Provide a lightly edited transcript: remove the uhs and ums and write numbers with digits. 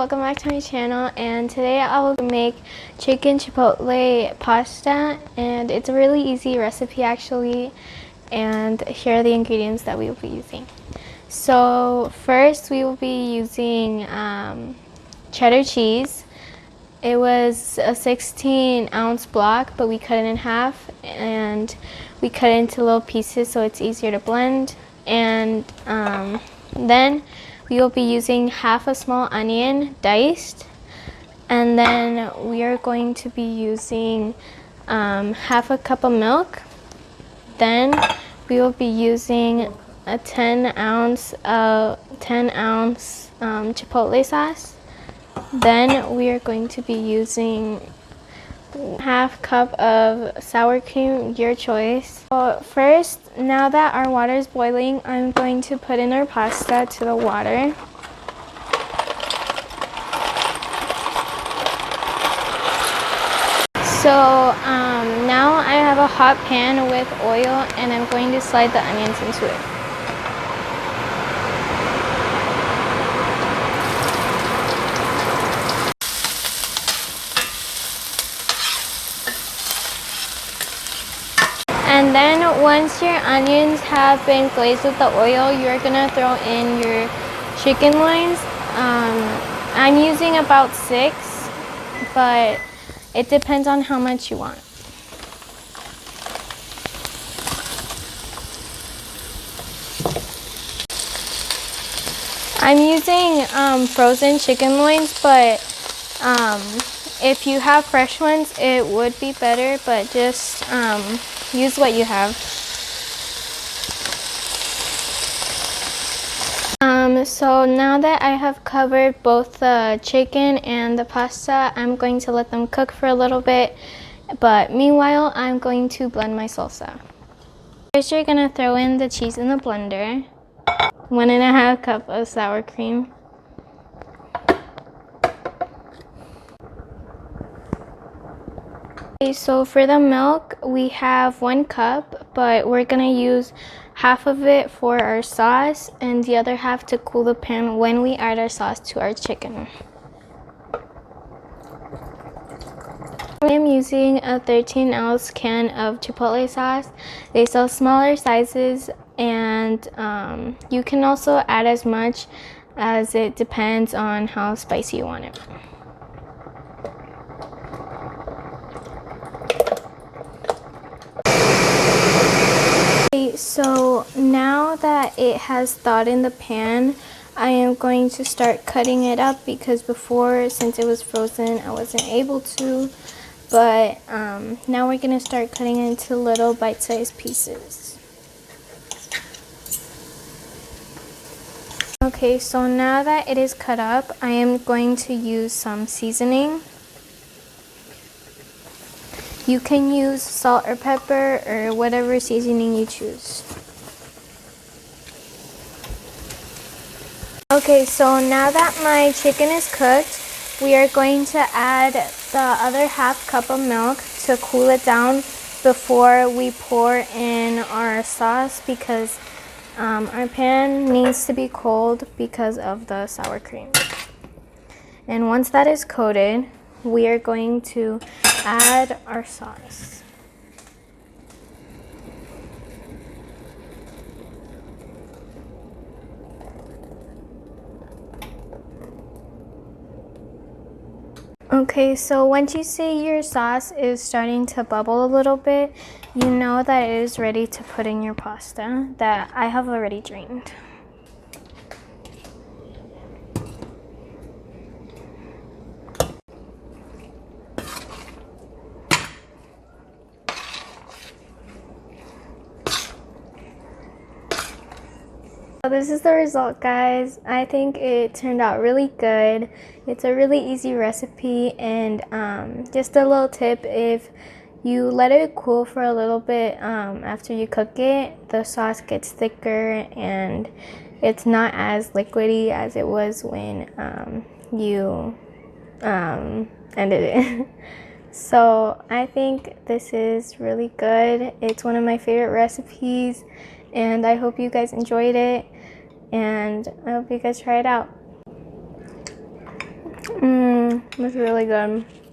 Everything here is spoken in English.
welcome back to my channel, and today I will make chicken chipotle pasta, and it's a really easy recipe actually, and here are the ingredients that we will be using. So first we will be using cheddar cheese. It was a 16-ounce block, but we cut it in half and we cut it into little pieces so it's easier to blend. And then we will be using half a small onion diced, and then we are going to be using half a cup of milk. Then we will be using a 10-ounce chipotle sauce. Then we are going to be using half cup of sour cream, your choice. So first, now that our water is boiling, I'm going to put in our pasta to the water. So now I have a hot pan with oil, and I'm going to slide the onions into it. And then once your onions have been glazed with the oil, you're gonna throw in your chicken loins. I'm using about 6, but it depends on how much you want. I'm using frozen chicken loins, but if you have fresh ones, it would be better, but just use what you have. So now that I have covered both the chicken and the pasta, I'm going to let them cook for a little bit, but meanwhile I'm going to blend my salsa. First, you're going to throw in the cheese in the blender, 1.5 cup of sour cream, okay, so for the milk, we have 1 cup, but we're gonna use half of it for our sauce and the other half to cool the pan when we add our sauce to our chicken. I am using a 13-ounce can of Chipotle sauce. They sell smaller sizes, and you can also add as much as it depends on how spicy you want it. So now that it has thawed in the pan, I am going to start cutting it up, because before, since it was frozen, I wasn't able to. But now we're going to start cutting it into little bite-sized pieces. Okay, so now that it is cut up, I am going to use some seasoning. You can use salt or pepper or whatever seasoning you choose. Okay, so now that my chicken is cooked, we are going to add the other half cup of milk to cool it down before we pour in our sauce, because our pan needs to be cold because of the sour cream. And once that is coated, we are going to add our sauce. Okay, so once you see your sauce is starting to bubble a little bit, you know that it is ready to put in your pasta that I have already drained. So this is the result, guys. I think it turned out really good. It's a really easy recipe, and just a little tip: if you let it cool for a little bit after you cook it, the sauce gets thicker and it's not as liquidy as it was when you ended it. So I think this is really good. It's one of my favorite recipes, and I hope you guys enjoyed it, and I hope you guys try it out. It's really good.